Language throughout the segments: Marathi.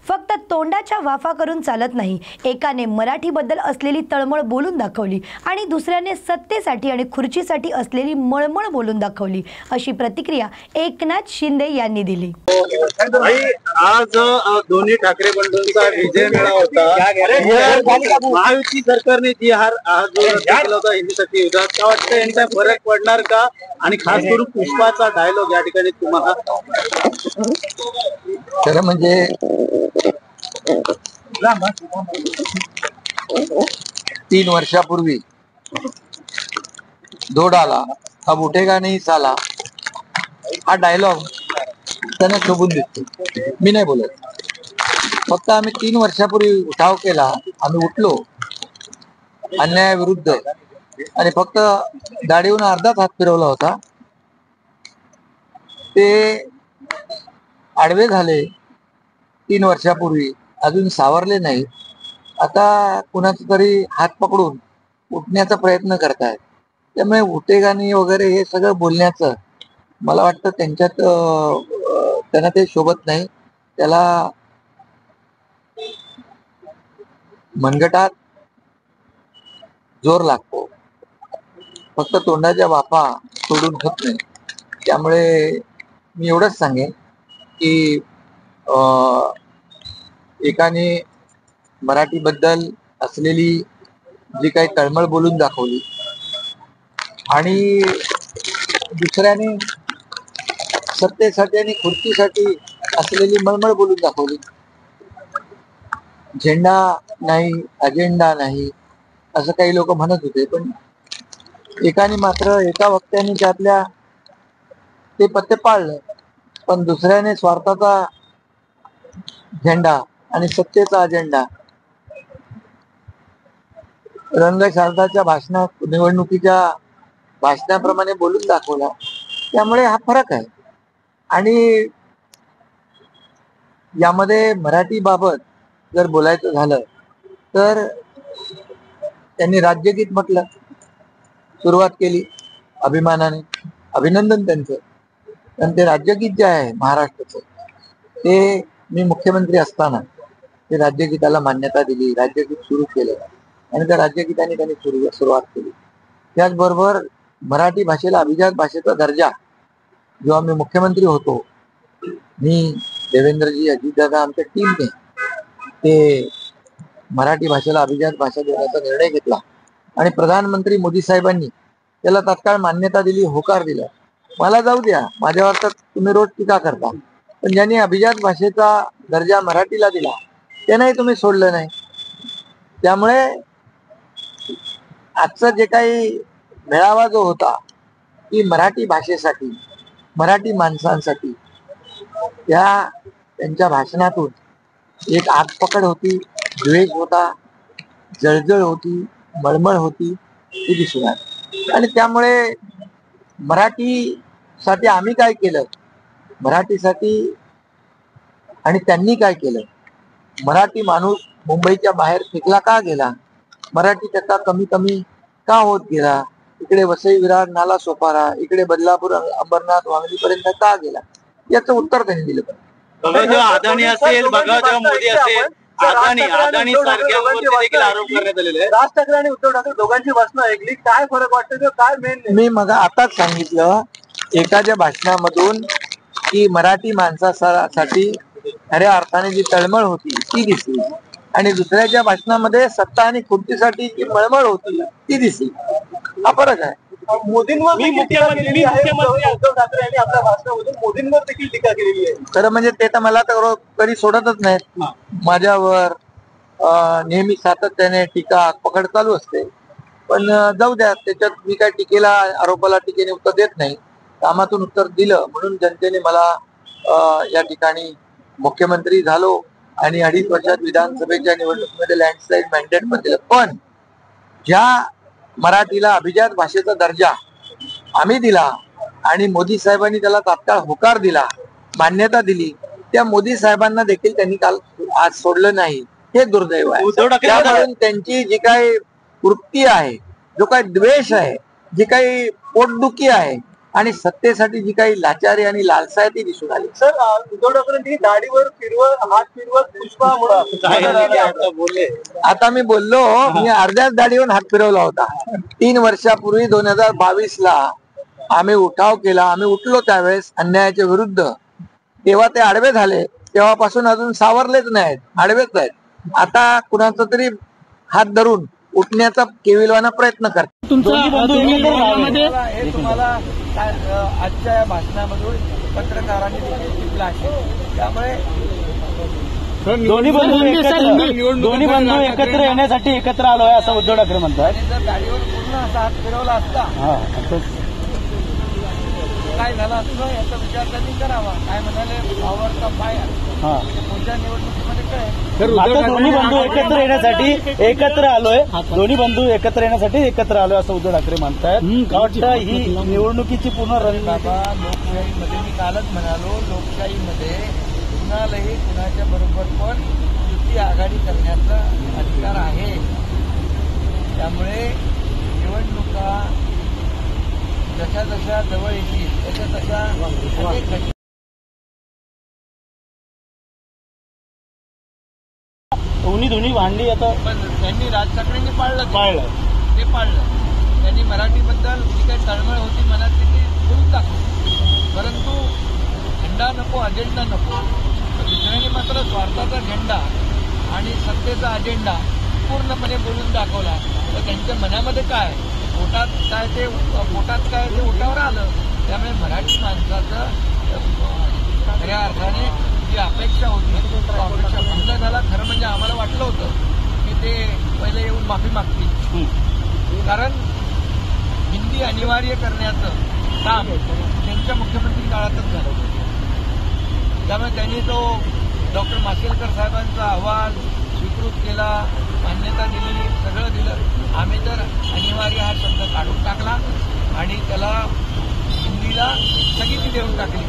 फक्त तोंडाच्या वाफा करून चालत नाही। एकाने मराठीबद्दल असलेली तळमळ बोलून दाखवली आणि दुसऱ्याने सत्तेसाठी आणि खुर्चीसाठी असलेली मळमळ बोलून दाखवली, अशी प्रतिक्रिया एकनाथ शिंदे यांनी दिली। आज दोन्ही ठाकरे बंधूंचा विजय मेळा होता। महायुती सरकारने जी हार जो केला होता हिंदीसाठी युद्धात, काय वाटतं यांचा फरक पडणार का? आणि खास करून पुष्पाचा डायलॉग या ठिकाणी तुम्हाला खरं म्हणजे 3 वर्षापूर्वी दोडाला अब उठेगा नहीं साला हा डायलॉग त्यांना शोभून दिसतो। मी नाही बोलत, फक्त आम्ही 3 वर्षापूर्वी उठाव केला, आम्ही उठलो अन्यायाविरुद्ध आणि फक्त दाढीहून अर्धाच हात फिरवला होता, ते आडवे झाले 3 वर्षापूर्वी, अजून सावरले नाही। आता कुणाचा तरी हात पकडून उठण्याचा प्रयत्न करतायत, त्यामुळे उठेगा नाही वगैरे हे सगळं बोलण्याचं मला वाटतं त्यांच्यात त्यांना ते शोभत नाही। त्याला मनगटात जोर लागतो, फक्त तोंडाच्या वाफा सोडून होत नाही। त्यामुळे मी एवढंच सांगेन की एकाने मराठीबद्दल असलेली जी काही तळमळ बोलून दाखवली आणि दुसऱ्याने सत्तेसाठी आणि खुर्चीसाठी असलेली मळमळ बोलून दाखवली। झेंडा नाही, अजेंडा नाही असं काही लोक म्हणत होते, पण एकाने मात्र एका वक्त्याने त्यातल्या ते पत्ते पाळलं, पण दुसऱ्याने स्वार्थाचा झेंडा आणि सत्तेचा अजेंडा रंगशारदाच्या भाषणात निवडणुकीच्या भाषणाप्रमाणे बोलून दाखवला। त्यामुळे हा फरक आहे। आणि यामध्ये मराठी बाबत जर बोलायचं झालं तर त्यांनी राज्यगीत म्हटलं, सुरुवात केली अभिमानाने, अभिनंदन त्यांचं। पण ते राज्यगीत जे आहे महाराष्ट्राचं, ते मी मुख्यमंत्री असताना ते राज्यगीताला मान्यता दिली, राज्यगीत सुरू केलं आणि त्या राज्यगीताने त्यांनी सुरुवात केली। त्याचबरोबर मराठी भाषेला अभिजात भाषेचा दर्जा जेव्हा मी मुख्यमंत्री होतो, मी, देवेंद्रजी, अजितदादा, आमच्या टीमने ते मराठी भाषेला अभिजात भाषा देण्याचा निर्णय घेतला आणि प्रधानमंत्री मोदी साहेबांनी त्याला तात्काळ मान्यता दिली, होकार दिला। मला जाऊ द्या, माझ्यावर तर तुम्ही रोज टीका करता, पण ज्यांनी अभिजात भाषेचा दर्जा मराठीला दिला त्यांनाही तुम्ही सोडलं नाही। त्यामुळे आजचं जे काही मेळावा जो होता की मराठी भाषेसाठी, मराठी माणसांसाठी, त्यांच्या भाषणातून एक आगपकड होती, द्वेष होता, जळजळ होती, मळमळ होती, ती दिसून आली। आणि त्यामुळे मराठीसाठी आम्ही काय केलं, मराठीसाठी आणि त्यांनी काय केलं, मराठी माणूस मुंबईच्या बाहेर फेकला का गेला, मराठी टक्का कमी कमी का होत गेला, इकडे वसई विरार नाला सोपारा, इकडे बदलापूर अंबरनाथ वांगणीपर्यंत का गेला, याचं उत्तर त्यांनी दिलं। अदानी असेल, बघा जेव्हा मोदी असेल, अदानी सारख्यांवरती देखील आरोप करण्यात आलेले आहेत। राज ठाकरे आणि उद्धव ठाकरे दोघांची भाषणं ऐकली, काय फरक वाटतं किंवा काय मेन? मी मग आताच सांगितलं एखाद्या भाषणामधून की मराठी माणसासाठी खऱ्या अर्थाने जी तळमळ होती ती दिसली आणि दुसऱ्याच्या भाषणामध्ये सत्ता आणि खुर्चीसाठी जी मळमळ होती ती दिसली। हा फरक आहे। मोदींवर उद्धव ठाकरे यांनी आपल्या भाषणामधून मोदींवर देखील टीका केलेली आहे। खरं म्हणजे ते तर मला तर कधी सोडतच नाहीत, माझ्यावर नेहमी सातत्याने टीका पकड चालू असते। पण जाऊ द्या, त्याच्यात मी काय टीकेला आरोपाला टीकेने उत्तर देत नाही, कामातून उत्तर दिलं म्हणून जनतेने मला या ठिकाणी मुख्यमंत्री झालो आणि 2.5 वर्षात विधानसभेच्या निवडणुकीमध्ये लँडस्लाईड मॅन्डेट पण दिलं। पण ज्या मराठीला अभिजात भाषेचा दर्जा आम्ही दिला आणि मोदी साहेबांनी त्याला तात्काळ होकार दिला, मान्यता दिली, त्या मोदी साहेबांना देखील त्यांनी काल आज सोडलं नाही, हे दुर्दैव आहे। त्यामुळे त्यांची जी काही वृत्ती आहे, जो काही द्वेष आहे, जी काही पोटदुखी आहे आणि सत्तेसाठी जी काही लाचारी आणि लालसा आहे ती दिसून आली. सर उद्धव ठाकरेंनी दाढीवर हात फिरवत पुष्पा आता बोलले. आता मी बोललो, मी अर्ध्याच दाढीवर हात फिरवला होता. 3 वर्षापूर्वी 2022ला आम्ही उठाव केला, आम्ही उठलो त्यावेळेस अन्यायाच्या विरुद्ध. तेव्हा ते आडवे झाले, तेव्हापासून अजून सावरलेच नाहीत, आडवेच आहेत. आता कुणाचा तरी हात धरून उठण्याचा केविलवाना प्रयत्न करतात. हे तुम्हाला आजच्या या भाषणामधून पत्रकारांनी देखील टिपलं आहे. त्यामुळे दोन्ही बंधू एकत्र येण्यासाठी एकत्र आलोय असं उद्धव ठाकरे म्हणतात. आणि जर गाडीवर पूर्ण असा हात फिरवला असता काय झालं असतं याचा विचार त्यांनी करावा. काय म्हणाले पॉवरचा फायर पुढच्या निवडणुकीमध्ये कळेल. आता दोन्ही बंधू एकत्र येण्यासाठी एकत्र आलोय. दोन्ही बंधू एकत्र येण्यासाठी एकत्र आलोय असं उद्धव ठाकरे म्हणतायत. मला वाटतं ही निवडणुकीची पूर्ण बाबा लोकशाहीमध्ये मी कालच म्हणालो, लोकशाहीमध्ये कुणालाही कुणाच्या बरोबर पण युती आघाडी करण्याचा अधिकार आहे. त्यामुळे निवडणुका जशा जशा जवळ येतील तशा तशा अनेक घटना दोन्ही भांडी आता पण त्यांनी राज ठाकरेंनी पाळलं. ते पाळलं. त्यांनी मराठीबद्दल जी काही तळमळ होती मनात ती बोलून टाकली. परंतु झेंडा नको, अजेंडा नको. दुसऱ्याने मात्र स्वार्थाचा झेंडा आणि सत्तेचा अजेंडा पूर्णपणे बोलून दाखवला. तर त्यांच्या मनामध्ये काय, पोटात काय ते ओटावर आलं. त्यामुळे मराठी माणसाचं खऱ्या अर्थाने जी अपेक्षा होती अपेक्षा भंग झाला. खरं म्हणजे आम्हाला वाटलं होतं की ते पहिले येऊन माफी मागतील, कारण हिंदी अनिवार्य करण्याचं काम त्यांच्या मुख्यमंत्री काळातच झालं. त्यामुळे त्यांनी तो डॉक्टर माशेलकर साहेबांचा अहवाल स्वीकृत केला, मान्यता दिली, सगळं दिलं. आम्ही तर अनिवार्य हा शब्द काढून टाकला आणि त्याला हिंदीला स्थगिती देऊन टाकली.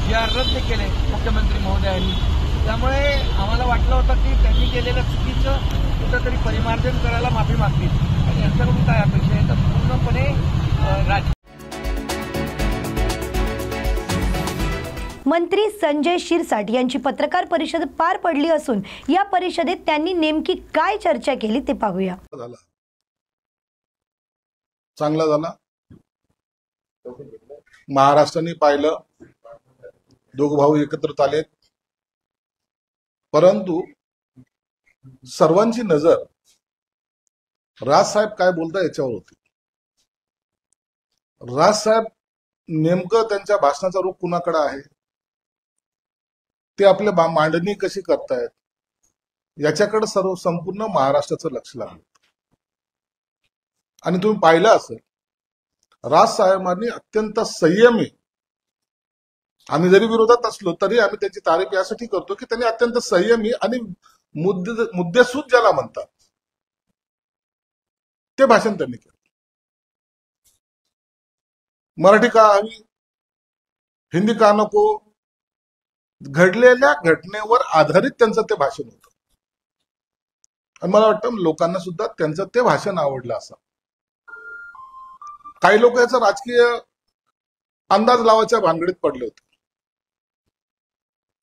जी आर रद्द केले मुख्यमंत्री महोदयांनी. त्यामुळे आम्हाला वाटलं होतं की त्यांनी केलेलं चुकीचं कुठंतरी परिमार्जन करायला माफी मागतील आणि यांच्याकडून काय अपेक्षा आहे तर पूर्णपणे राजकीय. मंत्री संजय शिरसाट यांची पत्रकार परिषद पार पडली असून या परिषदेत त्यांनी नेमकी काय चर्चा केली ते पाहूया. चांगला झाला. महाराष्ट्राने पाहिलं, दोघ भाऊ एकत्रित आलेत. परंतु सर्वांची नजर राजसाहेब काय बोलता याच्यावर होती. राजसाहेब नेमकं त्यांच्या भाषणाचा रूप कुणाकडे आहे, ते आपल्या मांडणी कशी करतायत याच्याकडे संपूर्ण महाराष्ट्राचं लक्ष लागलं. आणि तुम्ही पाहिलं असेल, राजसाहेबांनी अत्यंत संयमी, आम्ही जरी विरोधात असलो तरी आम्ही त्याची तारीफ यासाठी करतो की त्यांनी अत्यंत संयमी आणि मुद्देसूद ज्याला म्हणतात ते भाषण त्यांनी केलं. मराठी का हवी, हिंदी का नको, घडलेल्या घटनेवर आधारित त्यांचं ते भाषण होतं. आणि मला वाटतं लोकांना सुद्धा त्यांचं ते भाषण आवडलं असं. काही लोक याचा राजकीय अंदाज लावायच्या भानगडीत पडले होते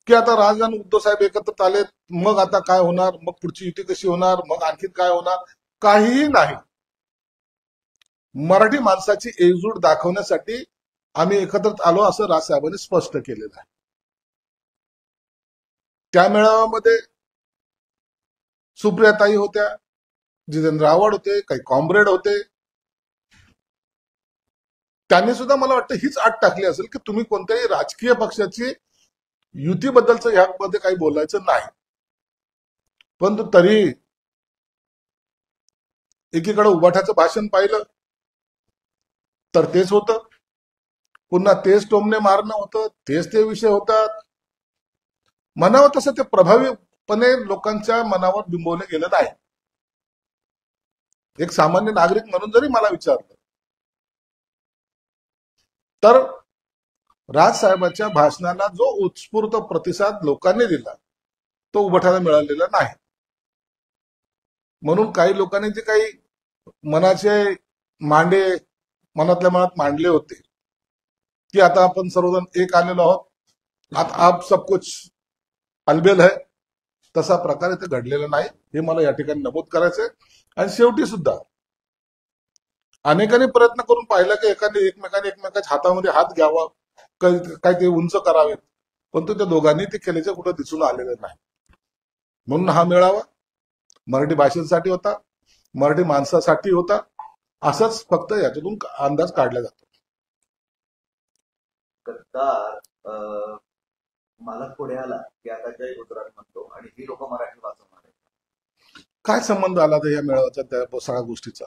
की आता राज आणि उद्धव साहेब एकत्र आलेत, मग आता काय होणार, मग पुढची युती कशी होणार, मग आणखीन काय होणार. काहीही नाही. मराठी माणसाची एकजूट दाखवण्यासाठी आम्ही एकत्रित आलो असं राजसाहेबांनी स्पष्ट केलेलं आहे. त्या मेळाव्यामध्ये सुप्रियाताई होत्या, जितेंद्र आव्हाड होते, काही कॉम्रेड होते. त्यांनी सुद्धा मला वाटतं हीच अट टाकली असेल की तुम्ही कोणत्याही राजकीय पक्षाची युतीबद्दलचं यामध्ये काही बोलायचं नाही. परंतु तरी एकीकडे उभाठ्याचं भाषण पाहिलं तर तेच होतं, पुन्हा तेच टोमणे मारणं होतं, तेच ते विषय होतात. म्हणावं तसं ते प्रभावीपणे लोकांच्या मनावर बिंबवलं गेलं नाही. एक सामान्य नागरिक म्हणून जरी मला विचारलं तर राजसाहेबांच्या भाषणाला जो उत्स्फूर्त प्रतिसाद लोकांनी दिला तो उभाठ्याला मिळालेला नाही. म्हणून काही लोकांनी जे काही मनाचे मांडे मनातल्या मनात मांडले होते की आता आपण सर्वजण एक आलेलो आहोत, आता आप सब कुछ अलबेल है, तसा प्रकार इथे घडलेला नाही, हे मला या ठिकाणी नमूद करायचंय. आणि शेवटी सुद्धा अनेकांनी प्रयत्न करून पाहिला की एकमेकांच्या हातामध्ये हात घ्यावा, काय ते उंच करावेत, परंतु त्या दोघांनी ते केल्याचे कुठं दिसून आलेलं नाही. म्हणून हा मेळावा मराठी भाषेसाठी होता, मराठी माणसासाठी होता, असंच फक्त याच्यातून अंदाज काढला जातो. गद्दार मला पुढे आला की आता जय गुजरात म्हणतो आणि ही लोक मराठी वाचवणार आहेत. काय संबंध आला तर या मेळाव्याचा त्या सगळ्या गोष्टीचा?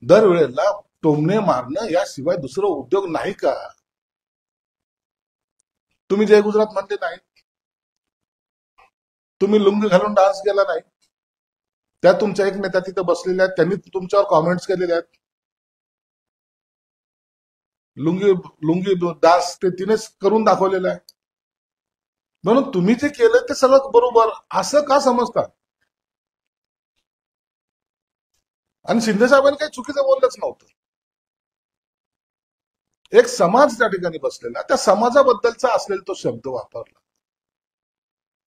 दरवेळेला टोमणे मारणं याशिवाय दुसरं उद्योग नाही का? तुम्ही जय गुजरात म्हणले नाही, तुम्ही लुंगी घालून डान्स केला नाही, त्या तुमच्या एक नेत्या तिथे बसलेल्या आहेत, त्यांनी तुमच्यावर कॉमेंट्स केलेले आहेत. लुंगी डान्स ते तिनेच करून दाखवलेला आहे. म्हणून तुम्ही जे केलं ते सगळं बरोबर असं का समजता? आणि शिंदे साहेबांनी काही चुकीचं बोललंच नव्हतं. एक समाज त्या ठिकाणी बसलेला, त्या समाजाबद्दलचा असलेला तो शब्द वापरला,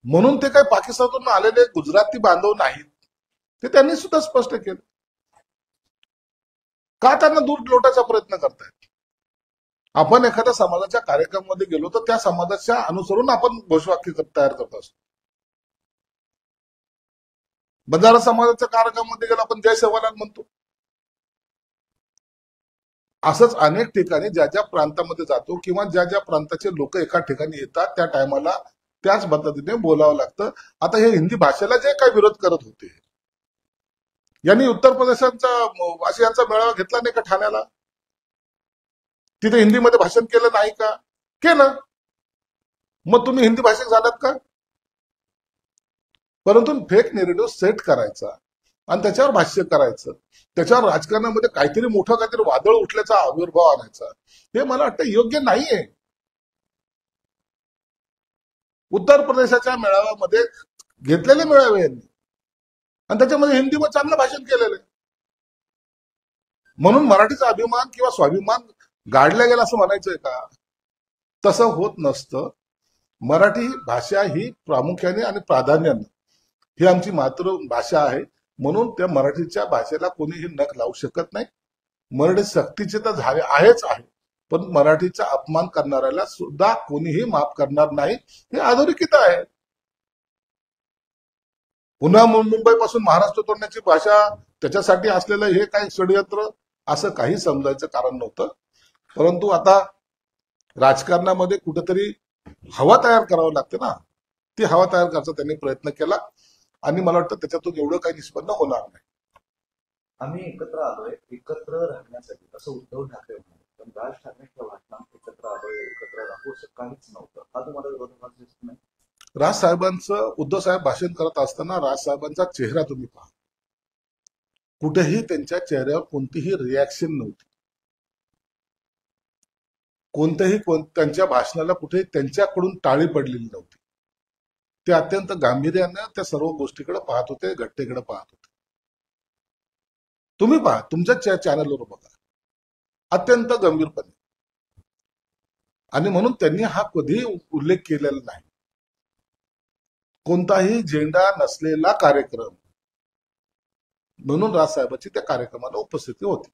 म्हणून ते काही पाकिस्तानातून आलेले गुजराती बांधव नाहीत, ते त्यांनी सुद्धा स्पष्ट केलं. का त्यांना दूर लोटायचा प्रयत्न करतायत? आपण एखाद्या समाजाच्या कार्यक्रमामध्ये गेलो तर त्या समाजाच्या अनुसरून आपण घोषवाक्य तयार करत असतो. बंजारा समाजाच्या कार्यक्रमामध्ये गेलो आपण जय सेवालाल म्हणतो. असंच अनेक ठिकाणी ज्या ज्या प्रांतामध्ये जातो किंवा ज्या ज्या प्रांताचे लोक एका ठिकाणी येतात त्या टायमाला त्याच पद्धतीने बोलावं लागतं. आता हे हिंदी भाषेला जे काही विरोध करत होते, यांनी उत्तर प्रदेशाचा वासियांचा मेळावा घेतला नाही का ठाण्याला? तिथे हिंदीमध्ये भाषण केलं नाही का? केलं. मग तुम्ही हिंदी भाषिक झालात का? परंतु फेक नेरेटिव्ह सेट करायचा आणि त्याच्यावर भाष्य करायचं, त्याच्यावर राजकारणामध्ये काहीतरी मोठं काहीतरी वादळ उठल्याचा आविर्भाव आणायचा, हे मला वाटतं योग्य नाहीये. उत्तर प्रदेशाच्या मेळाव्यामध्ये घेतलेले मेळावे यांनी आणि त्याच्यामध्ये हिंदीमध्ये चांगलं भाषण केलेलं आहे. म्हणून मराठीचा अभिमान किंवा स्वाभिमान गाडला गेला असं म्हणायचंय का? तसं होत नसतं. मराठी भाषा ही प्रामुख्याने आणि प्राधान्याने ही आमची मातृभाषा आहे, म्हणून त्या मराठीच्या भाषेला कोणीही नख लावू शकत नाही. मराठी सक्तीचे तर झाले आहेच आहे, पण मराठीचा अपमान करणाऱ्याला सुद्धा कोणीही माफ करणार नाही, हे अधोरेखित आहे. पुन्हा मुंबईपासून महाराष्ट्र तोडण्याची भाषा, त्याच्यासाठी असलेलं हे काही षडयंत्र, असं काही समजायचं कारण नव्हतं. परंतु आता राजकारणामध्ये कुठेतरी हवा तयार करावं लागते ना, ती हवा तयार करायचा त्यांनी प्रयत्न केला आणि मला वाटतं त्याच्यातून एवढं काही निष्पन्न होणार नाही. आम्ही एकत्र आलोय एकत्र राहण्यासाठी असं उद्धव ठाकरे म्हणाले, पण राज ठाकरेंच्या भाषणात एकत्र आलोय एकत्र राहू असं काहीच नव्हतं. हा तुम्हाला विरोधाभास दिसत नाही? राज साहेबांचं उद्धव साहेब भाषण करत असताना राज साहेबांचा चेहरा तुम्ही पहा, कुठेही त्यांच्या चेहऱ्यावर कोणतीही रिॲक्शन नव्हती. त्यांच्या भाषणाला कुठे त्यांच्याकडून टाळी पडलेली नव्हती. ते अत्यंत गांभीर्यानं त्या सर्व गोष्टीकडे पाहत होते, घटनेकडे पाहत होते. तुम्ही पहा, तुमच्या चॅनलवर बघा, अत्यंत गंभीरपणे. आणि म्हणून त्यांनी हा कधीही उल्लेख केलेला नाही. कोणताही झेंडा नसलेला कार्यक्रम म्हणून राजसाहेबांची त्या कार्यक्रमाला उपस्थिती होती.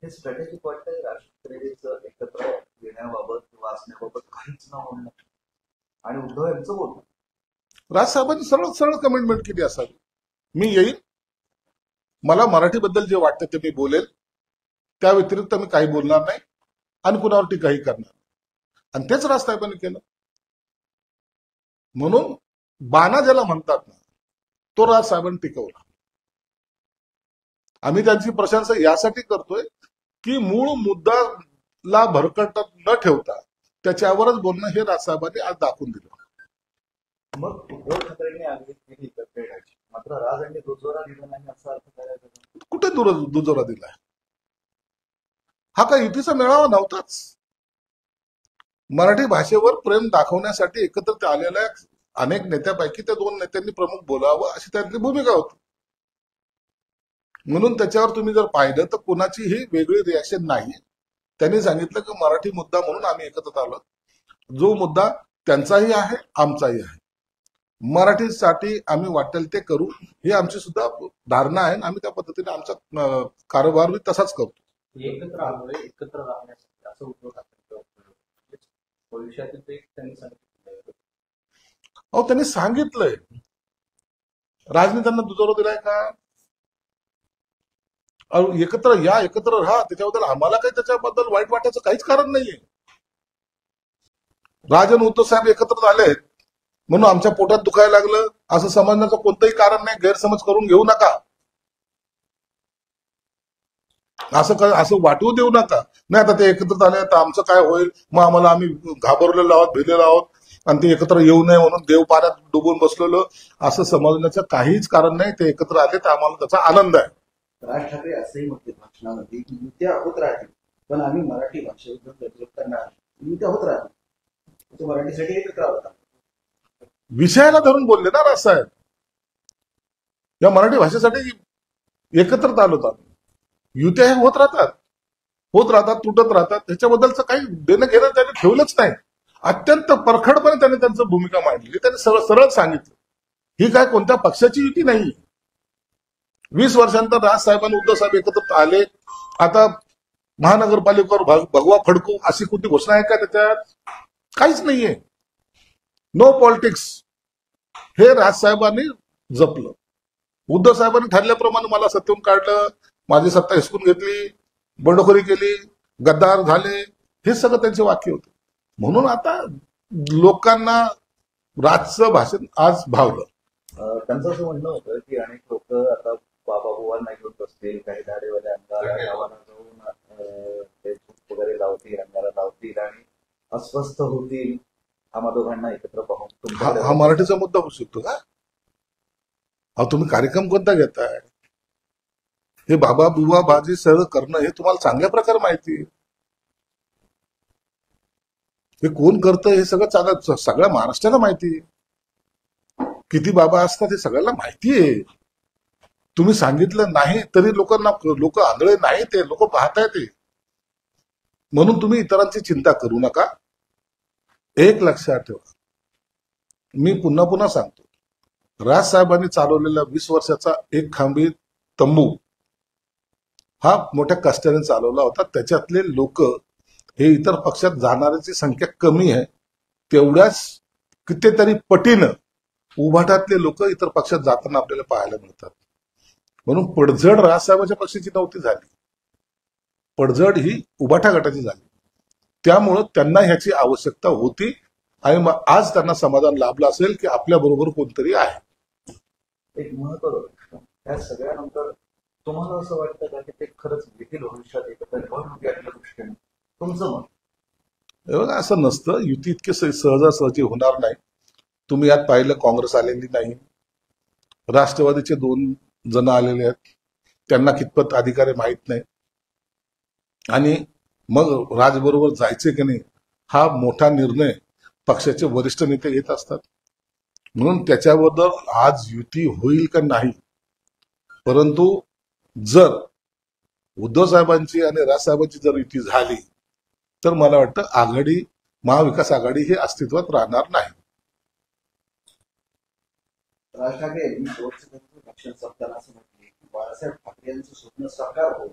हे स्ट्रॅटेजिक वाटतंय राज ठाकरेंचं एकत्र येण्याबाबत किंवा असण्याबाबत काहीच न होणं आणि उद्धव यांचं बोलणं. राजसाहेबांनी सरळ सरळ कमिटमेंट केली असावी, मी येईन, मला मराठीबद्दल जे वाटतं ते मी बोलेल, त्या व्यतिरिक्त मी काही बोलणार नाही आणि कुणावर टीकाही करणार नाही. आणि तेच राजसाहेबांनी केलं. म्हणून बाणा ज्याला म्हणतात ना, तो राजसाहेबांनी टिकवला. आम्ही त्यांची प्रशंसा यासाठी करतोय की मूळ मुद्दाला भरकटत न ठेवता त्याच्यावरच बोलणं हे राजसाहेबांनी आज दाखवून दिलं. मग उद्धव ठाकरेंनी आग्रह केली एकत्र येण्याची, मात्र राज यांनी दुजोरा दिला नाही असा अर्थ करायचा. कुठे दुजोरा दिलाय? हा काही युतीचा मेळावा नव्हताच. मराठी भाषेवर प्रेम दाखवण्यासाठी एकत्र आलेल्या अनेक नेत्यापैकी त्या दोन नेत्यांनी प्रमुख बोलावं अशी त्यांची भूमिका होती. म्हणून त्याच्यावर तुम्ही जर पाहिलं तर कोणाचीही वेगळी रिॲक्शन नाही. त्यांनी सांगितलं की मराठी मुद्दा म्हणून आम्ही एकत्र आलो. जो मुद्दा त्यांचाही आहे आमचाही आहे. मराठीसाठी आम्ही वाटेल ते करू ही आमची सुद्धा धारणा आहे. आम्ही त्या पद्धतीने आमचा कारभार तसाच करतो. एकत्र आलोय, एकत्र राहण्यासाठी असं उद्धव ठाकरे भविष्यातील ते त्यांनी सांगितलं. अहो त्यांनी सांगितलंय, राजनीत्यांना दुजोरा दिलाय का? अहो, एकत्र या, एकत्र राहा, त्याच्याबद्दल आम्हाला काही त्याच्याबद्दल वाईट वाटायचं काहीच कारण नाहीये. राज आणि उद्धव साहेब एकत्र झालेत म्हणून आमच्या पोटात दुखायला लागलं असं समजण्याचं कोणतंही कारण नाही. गैरसमज करून घेऊ नका, असं वाटवू देऊ नका. नाही आता ते एकत्र आले तर आमचं काय होईल, मग आम्ही घाबरलेलो आहोत, भिलेलो आहोत आणि ते एकत्र येऊ नये म्हणून देव पाण्यात डुबून बसलेलो असं समजण्याचं काहीच कारण नाही. ते एकत्र आले तर आम्हाला त्याचा आनंद आहे. राज ठाकरे असंही म्हटले भाषणामध्ये की युत्या होत राहतील, पण आम्ही मराठी भाषेवर नेतृत्व करणार. युत्या होत राहतील, मराठीसाठी एकत्र होता. विषयाला धरून बोलले ना राजसाहेब, या मराठी भाषेसाठी एकत्र आलो आम्ही. युत्या हे होत राहतात, तुटत राहतात. त्याच्याबद्दलचं काही देणं घेणं त्यांनी ठेवलंच नाही. अत्यंत परखडपणे त्यांनी त्यांची भूमिका मांडली. त्यांनी सरळ सांगितलं ही काय कोणत्या पक्षाची युती नाही. 20 वर्षांतर राजसाहेबांनी उद्धव साहेब एकत्र आले. आता महानगरपालिकेवर भगवा फडकू अशी कोणती घोषणा आहे का त्याच्यात? काहीच नाहीये. नो पॉलिटिक्स हे राजसाहेबांनी जपलं. उद्धव साहेबांनी ठरल्याप्रमाणे मला सत्तेतून काढलं, माझी सत्ता हिसकून घेतली, बंडखोरी केली, गद्दार झाले, हे सगळं त्यांचे वाक्य होते. म्हणून आता लोकांना राजचं भाषण आज भावलं. त्यांचं असं म्हणणं होतं की अनेक लोक आता बाबा बुवांना घेऊन बसतील, काही धाडेवाले अंगाला गावाला जाऊन वगैरे लावतील, अंगाला लावतील आणि अस्वस्थ होतील आम्हा दोघांना एकत्र पाहून. हा मराठीचा मुद्दा होऊ शकतो का? अहो तुम्ही कार्यक्रम कोणता घेताय? हे बाबा बुवा बाजी सगळं करणं हे तुम्हाला चांगल्या प्रकारे माहिती आहे. हे कोण करतं हे सगळ्या महाराष्ट्राला माहिती आहे. किती बाबा असतात हे सगळ्यांना माहिती आहे. तुम्ही सांगितलं नाही तरी लोक आंधळे नाही, ते लोक पाहताय ते. म्हणून तुम्ही इतरांची चिंता करू नका. एक लक्षात ठेवा, मी पुन्हा सांगतो, राजसाहेबांनी चालवलेला 20 वर्षाचा एक खांबी तंबू हा मोठ्या कष्टाने चालवला होता. त्याच्यातले लोक हे इतर पक्षात जाणाऱ्याची संख्या कमी आहे, तेवढ्याच कितीतरी पटीनं उभाटातले लोक इतर पक्षात जाताना आपल्याला पाहायला मिळतात. म्हणून पडझड राजसाहेबांच्या पक्षाची नव्हती झाली, पडझड ही उभाटा गटाची झाली. त्यामुळं त्यांना ह्याची आवश्यकता होती आणि मग आज त्यांना समाधान लाभलं असेल की आपल्या बरोबर कोणतरी आहे. एक महत्वाचा प्रश्न, या सगळ्यानंतर तुम्हाला असं वाटतं का की ते खरंच देखील भविष्यात एकत्र निवडणुकीच्या दृष्टीने तुमचं मत? बघा असं नसतं, युती इतके सहजासहजी होणार नाही. तुम्ही यात पाहिलं काँग्रेस आलेली नाही, राष्ट्रवादीचे 2 जण आलेले आहेत, त्यांना कितपत अधिकार आहे माहित नाही. आणि मग राजबरोबर जायचे की नाही हा मोठा निर्णय पक्षाचे वरिष्ठ नेते घेत असतात. म्हणून त्याच्याबद्दल आज युती होईल का नाही, परंतु जर उद्धव साहेबांची आणि राजसाहेबांची जर युती झाली तर मला वाटतं आघाडी, महाविकास आघाडी हे अस्तित्वात राहणार नाही. राज ठाकरे यांनी पक्ष असताना असं म्हटले की बाळासाहेब ठाकरे यांचं स्वप्न साकार हो.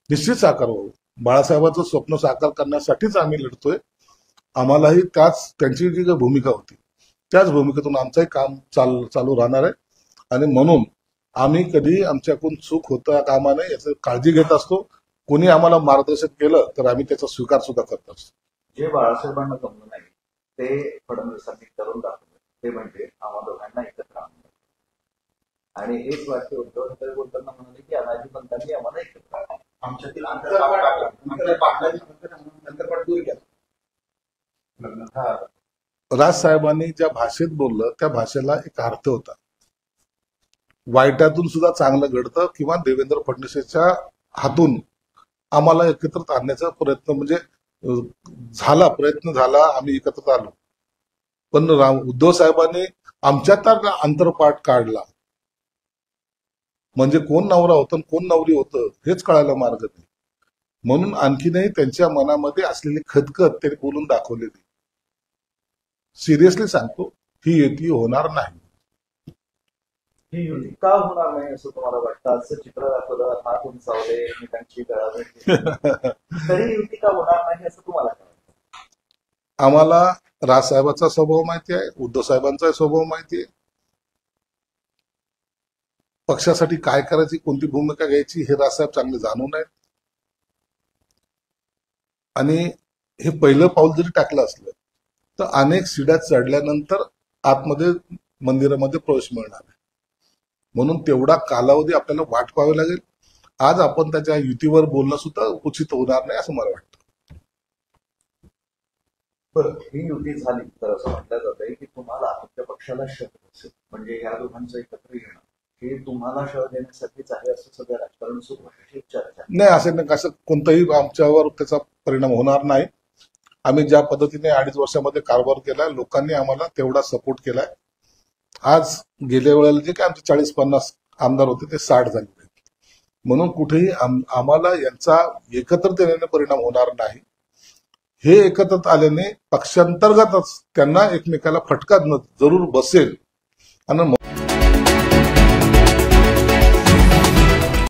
निश्चित साकार हो. बाळासाहेबांचं स्वप्न साकार करण्यासाठीच आम्ही लढतोय. आम्हालाही त्यांची जी भूमिका होती त्याच भूमिकेतून आमचंही काम चालू राहणार आहे. आणि म्हणून आम्ही कधी आमच्याकडून चूक होता कामा नये याची काळजी घेत असतो. कोणी आम्हाला मार्गदर्शन केलं तर आम्ही त्याचा स्वीकार सुद्धा करत असतो. जे बाळासाहेबांना जमलं नाही ते फडणवीसांनी करून दाखवलं, ते म्हणजे आम्हा दोघांना एकत्र आणलं. आणि हेच वाक्य उद्धव ठाकरे बोलताना म्हणाले की अनाजी पंतांनी आम्हाला एकत्र आणलं, आमच्यातील अंतरपाठ दूर केला. राजसाहेबांनी ज्या भाषेत बोललं त्या भाषेला एक अर्थ होता. वाईटातून सुद्धा चांगलं घडतं किंवा देवेंद्र फडणवीसच्या हातून आम्हाला एकत्रित आणण्याचा प्रयत्न झाला, आम्ही एकत्र आलो. पण उद्धव साहेबांनी आमच्यात अंतरपाठ काढला म्हणजे कोण नवरा होतं कोण नवरी होतं हेच कळायला मार्ग नाही. म्हणून आणखीनही त्यांच्या मनामध्ये असलेली खदखद त्यांनी बोलून दाखवलेली. सिरियसली सांगतो, ही युती होणार नाही. ही युती का होणार नाही असं तुम्हाला वाटतं? असं चित्र दाखवलं, हात उंचावले, एकमेकांची गळाभेट तरी युती का होणार नाही असं तुम्हाला काय वाटतं? आम्हाला राजसाहेबांचा स्वभाव माहिती आहे, उद्धव साहेबांचा स्वभाव माहिती आहे. पक्षासाठी काय करायची, कोणती भूमिका घ्यायची हे राजसाहेब चांगले जाणून आहेत. आणि हे पहिलं पाऊल जरी टाकलं असलं तर अनेक शिड्या चढल्यानंतर आतमध्ये मंदिरामध्ये प्रवेश मिळणार आहे. म्हणून तेवढा कालावधी आपल्याला वाट पाहावी लागेल. आज आपण त्याच्या युतीवर बोलणं सुद्धा उचित होणार नाही असं मला वाटतं. बरं, ही युती झाली तर असं म्हटलं जातंय की तुम्हाला तुमच्या पक्षाला शह असेल, म्हणजे या दोघांचं एकत्र येणं हे तुम्हाला शह देण्यासाठीच आहे असं सगळं राजकारण सुरू आहे, अशी चर्चा. नाही, असं नाही, असं कोणताही आमच्यावर त्याचा परिणाम होणार नाही. आम्ही ज्या पद्धतीने 2.5 वर्षामध्ये कारभार केलाय, लोकांनी आम्हाला तेवढा सपोर्ट केलाय. आज गेल्या वेळेला जे काय आमचे 40-50 आमदार होते ते 60 झाले. म्हणून कुठेही आम्हाला यांचा एकत्रित येण्याने परिणाम होणार नाही. हे एकत्रित आल्याने पक्षांतर्गतच त्यांना एकमेकाला फटका जरूर बसेल. आणि